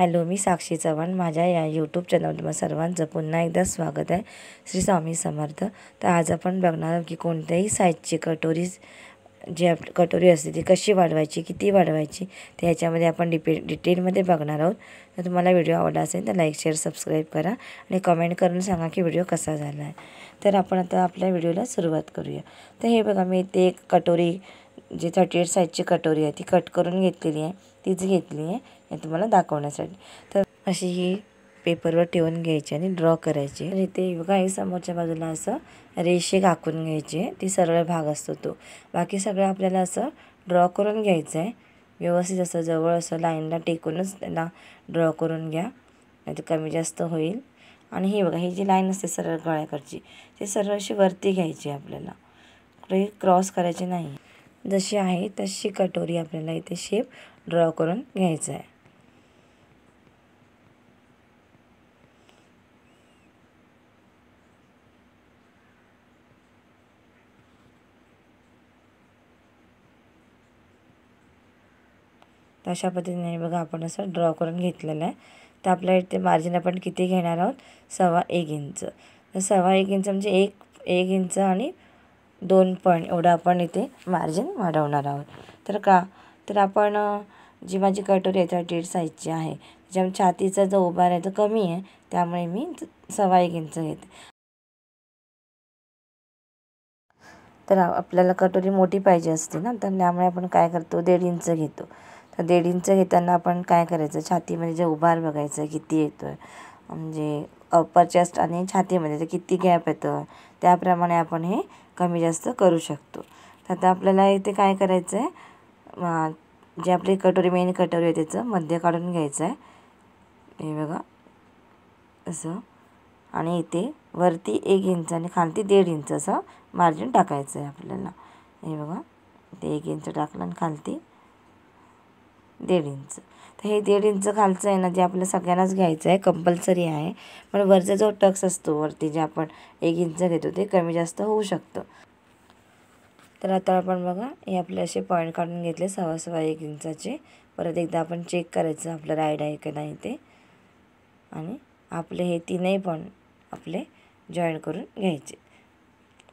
Hello, मी साक्षी चव्हाण. माझ्या या YouTube चॅनलवर तुम्हा सर्वांचं पुन्हा एकदा स्वागत आहे. श्री स्वामी समर्थ. तर आज आपण बघणार आहोत की कोणत्याही साईजची कटोरी कटोरी असते ती कशी वाढवायची, किती वाढवायची, ते ह्याच्यामध्ये आपण डिटेलमध्ये बघणार आहोत. तर तुम्हाला व्हिडिओ आवडला असेल तर लाईक, शेअर, सबस्क्राईब करा आणि कमेंट करून सांगा की व्हिडिओ कसा झाला आहे. तर आपण आता आपल्या व्हिडिओला सुरुवात करूया. तर हे बघा, मी इथे एक कटोरी जी 38 साईजची कटोरी आहे ती कट करून घेतलेली आहे. तीच घेतली आहे हे तुम्हाला दाखवण्यासाठी. तर अशी ही पेपरवर ठेवून घ्यायची आणि ड्रॉ करायची. आणि इथे बघा, हे समोरच्या बाजूला असं रेषे आखून घ्यायची. ती सरळ भाग असतो तो. बाकी सगळं आपल्याला असं ड्रॉ करून घ्यायचं आहे. व्यवस्थित असं जवळ असं लाईनला टेकूनच त्याला ड्रॉ करून घ्या, नाही तर कमी जास्त होईल. आणि ही बघा, ही जी लाईन असते सरळ गळ्याकडची, ती सरळ अशी वरती घ्यायची. आपल्याला कुठेही क्रॉस करायची नाही. जशी आहे तशी कटोरी आपल्याला इथे शेप ड्रॉ करून घ्यायचा आहे. अशा पद्धतीने बघा आपण असं ड्रॉ करून घेतलेलं आहे. तर आपल्या इथे मार्जिन आपण किती घेणार आहोत? 1.25 इंच. तर 1.25 इंच म्हणजे एक इंच आणि 2 पॉईंट एवढं आपण इथे मार्जिन वाढवणार आहोत. तर आपण जी माझी कटोरी आहे 38 साईजची आहे, त्याच्यामुळे छातीचा जो उभार आहे तो कमी आहे, त्यामुळे मी 1.25 इंच घेते. तर आपल्याला कटोरी मोठी पाहिजे असते ना, तर त्यामुळे आपण काय करतो, 1.5 इंच घेतो. तर 1.5 इंच घेताना आपण काय करायचं, छातीमध्ये जे उभार बघायचं किती येतो आहे, म्हणजे अप्पर चेस्ट आणि छातीमध्ये तर किती गॅप येतो, त्याप्रमाणे आपण हे कमी जास्त करू शकतो. तर आता आपल्याला इथे काय करायचं आहे, जे आपली कटोरी मेन कटोरी आहे त्याचं मध्य काढून घ्यायचं आहे. हे बघा असं. आणि इथे वरती 1 इंच आणि खालती 1.5 इंच असं मार्जिन टाकायचं आहे आपल्याला. हे बघा, ते 1 इंच टाकलं आणि खालती 1.5 इंच. तर हे 1.5 इंच खालचं आहे ना, जे आपल्याला सगळ्यांनाच घ्यायचं आहे, कंपल्सरी आहे. पण वरचा जो टक्स असतो वरती जे आपण 1 इंच घेतो ते कमी जास्त होऊ शकतं. तर आता आपण बघा, हे आपले असे पॉईंट काढून घेतले 1.25 इंचाचे. परत एकदा आपण चेक करायचं आपलं राईट आहे का नाही ते. आणि आपले हे तीनही पण आपले जॉईन करून घ्यायचे.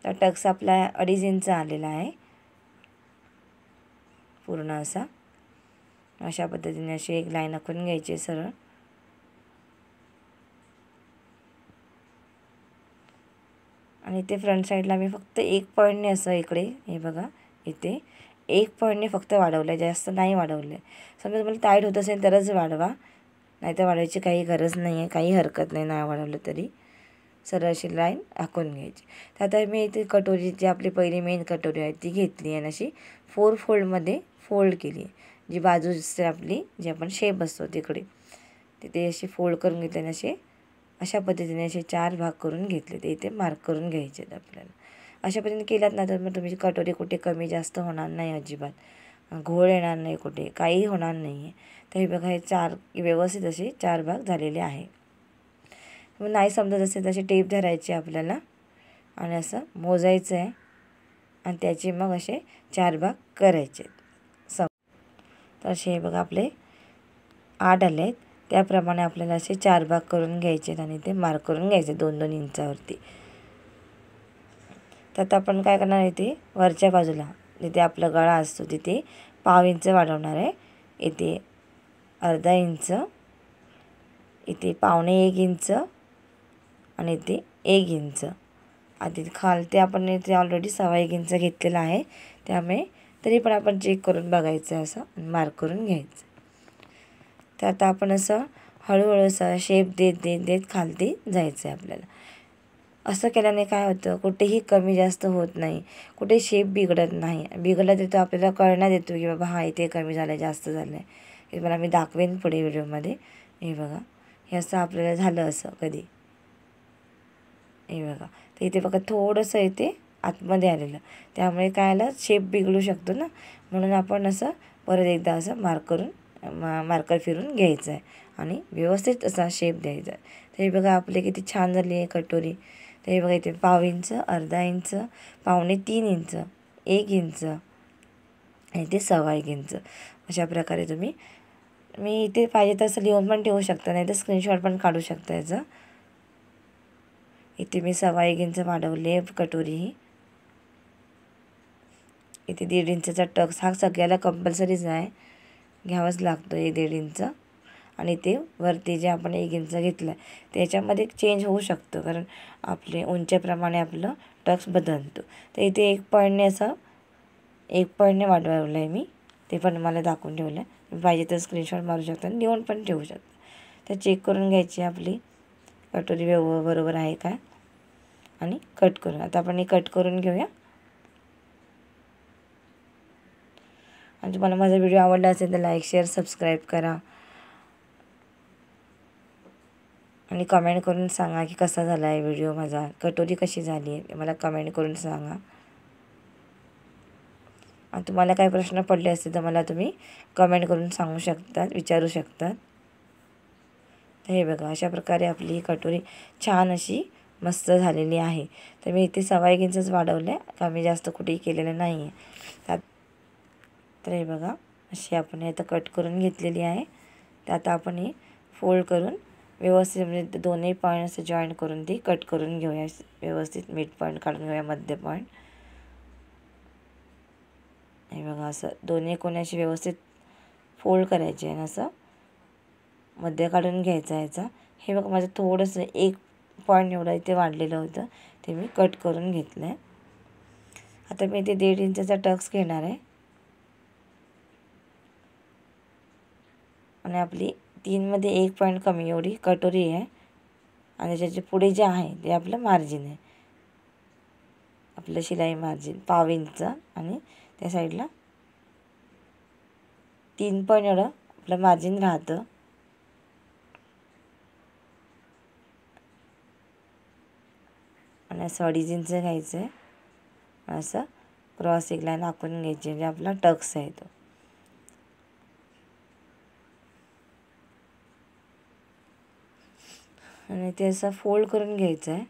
तर टक्स आपला 2.5 इंच आलेला आहे पूर्ण असा. अशा पद्धतीने अशी एक लाईन आखून घ्यायची सरळ. आणि इथे फ्रंट साईडला मी फक्त 1 पॉईंटने असं इकडे, हे बघा इथे 1 पॉईंटने फक्त वाढवलं आहे, जास्त नाही वाढवलं आहे. समजा तुम्हाला टाईट होत असेल तरच वाढवा, नाहीतर वाढवायची काही गरज नाही आहे, काही हरकत नाही वाढवलं तरी. सरळ अशी लाईन आखून घ्यायची. तर आता मी इथे कटोरी जी आपली पहिली मेन कटोरी आहे ती घेतली आणि अशी 4 फोल्डमध्ये फोल्ड केली. जी बाजू असते आपली, जी आपण शेप असतो तिकडे, तिथे अशी फोल्ड करून घेतली आणि अशा पद्धतीने असे 4 भाग करून घेतले. ते इथे मार्क करून घ्यायचे आहेत आपल्याला. अशा पद्धतीने केलात ना तर मग तुमची कटोरी कुठे कमी जास्त होणार नाही, अजिबात घोळ येणार नाही, कुठे काही होणार नाही आहे. तर हे बघा, हे 4 व्यवस्थित असे 4 भाग झालेले आहे. मग नाही समजत असेल तशी टेप धरायची आपल्याला आणि असं मोजायचं आहे आणि त्याचे मग असे 4 भाग करायचे. तर असे हे बघा आपले 8 आले आहेत. त्याप्रमाणे आपल्याला असे 4 भाग करून घ्यायचे आणि ते मार्क करून घ्यायचे 2-2 इंचावरती. तर आता आपण काय करणार आहे, ते वरच्या बाजूला जिथे आपला गळा असतो तिथे 1/2 इंच वाढवणार आहे. इथे 1/2 इंच, इथे 1.25 इंच आणि इथे 1 इंच. आधी खालते आपण इथे ऑलरेडी 1.25 इंच घेतलेला आहे, त्यामुळे तरी पण आपण चेक करून बघायचं असं मार्क करून घ्यायचं. तर आता आपण असं हळूहळू असं शेप देत खालती जायचं आहे आपल्याला. असं केल्याने काय होतं, कुठेही कमी जास्त होत नाही, कुठे शेप बिघडत नाही. बिघडला तर तो आपल्याला कळण्यात येतो की बाबा हा इथे कमी झालं आहे, जास्त झालं आहे. हे मला मी दाखवेन पुढे व्हिडिओमध्ये. हे बघा, हे असं आपल्याला झालं असं कधी, हे बघा. तर इथे बघा थोडंसं इथे आतमध्ये आलेलं, त्यामुळे काय आलं, शेप बिघडू शकतो ना, म्हणून आपण असं परत एकदा असं मार्कर फिरून घ्यायचं आहे आणि व्यवस्थित असा शेप द्यायचा आहे. तर हे बघा आपले किती छान झाली आहे कटोरी. तर हे बघा इथे 1/2 इंच, 1/2 इंच, 2.25 इंच, 1 इंच आणि ते 1.25 इंच. अशा प्रकारे तुम्ही मी इथे पाहिजे तसं लिहून पण ठेवू शकता, नाही तर स्क्रीनशॉट पण काढू शकता याचा. इथे मी 1.25 इंच वाढवली आहे कटोरी ही. इथे 1.5 इंचचा टक्स हा सगळ्याला कंपल्सरीच आहे, घ्यावाच लागतो हे 1.5 इंच. आणि ते वरती जे आपण 1 इंच घेतलं आहे त्याच्यामध्ये चेंज होऊ शकतं, कारण आपले उंचीप्रमाणे आपलं टक्स बदलतो. तर इथे 1 पॉईंटने असं 1 पॉईंटने वाढवलं आहे मी, ते पण मला दाखवून ठेवलं आहे. पाहिजे तर स्क्रीनशॉट मारू शकता आणि लिहून पण ठेवू शकता. तर चेक करून घ्यायची आपली कटोरी बरोबर आहे काय, आणि कट करून. आता आपण हे कट करून घेऊया. आणि तुम्हाला माझा व्हिडिओ आवडला असेल तर लाईक, शेअर, सबस्क्राईब करा आणि कमेंट करून सांगा की कसा झाला आहे व्हिडिओ माझा, कटोरी कशी झाली आहे मला कमेंट करून सांगा. आणि तुम्हाला काही प्रश्न पडले असतील तर मला तुम्ही कमेंट करून सांगू शकतात, विचारू शकतात. तर हे बघा, अशा प्रकारे आपली ही कटोरी छान अशी मस्त झालेली आहे. तर मी इथे 1.25 इंचच वाढवलं आहे, कमी जास्त कुठेही केलेलं नाही आहे. तर हे बघा, अशी आपण आता कट करून घेतलेली आहे. तर आता आपण हे फोल्ड करून व्यवस्थित म्हणजे दोन्ही पॉईंट असे जॉईंट करून ती कट करून घेऊया. व्यवस्थित मिड पॉईंट काढून घेऊया, मध्य पॉईंट. हे बघा, असं दोन्ही कोणी अशी व्यवस्थित फोल्ड करायचे आणि असं मध्य काढून घ्यायचं याचा. हे बघा, माझं थोडंसं 1 पॉईंट एवढं इथे वाढलेलं होतं, ते मी कट करून घेतलं आहे. आता मी इथे 1.5 इंचचा टक्स घेणार आहे आणि आपली 3मध्ये 1 पॉईंट कमी एवढी कटोरी आहे. आणि त्याच्या पुढे जे आहे ते आपलं मार्जिन आहे, आपलं शिलाई मार्जिन 1.5 इंच. आणि त्या साईडला 3 पॉईंट एवढं आपलं मार्जिन राहतं. आणि असं 2.5 इंच घ्यायचं आहे, असं क्रॉस एक लाईन आखून घ्यायची, म्हणजे आपला टक्स आहे तो. आणि ते असं फोल्ड करून घ्यायचं आहे.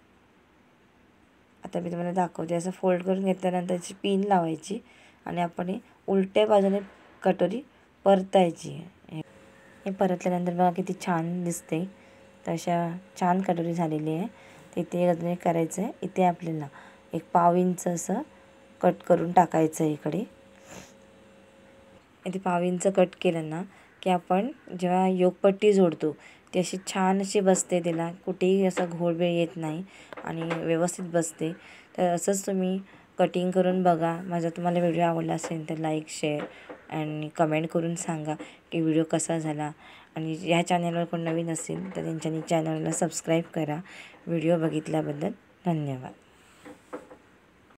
आता मी तुम्हाला दाखवते. असं फोल्ड करून घेतल्यानंतर त्याची पिन लावायची आणि आपण हे उलट्या बाजूने कटोरी परतायची. हे परतल्यानंतर बघा किती छान दिसते. तर अशा छान कटोरी झालेली आहे. तर इथे अजून एक करायचं आहे. इथे आपल्याला 1.25 इंच असं कट करून टाकायचं आहे इकडे. इथे 1.25 इंच कट केलं ना की आपण जेव्हा योगपट्टी जोडतो ती अशी छान अशी बसते, त्याला कुठेही असं घोळवेळ येत नाही आणि व्यवस्थित बसते. तर असंच तुम्ही कटिंग करून बघा. माझा तुम्हाला व्हिडिओ आवडला असेल तर लाईक, शेअर आणि कमेंट करून सांगा की व्हिडिओ कसा झाला. आणि ह्या चॅनलवर कोण नवीन असेल तर त्यांच्यानी चॅनलला सबस्क्राईब करा. व्हिडिओ बघितल्याबद्दल धन्यवाद.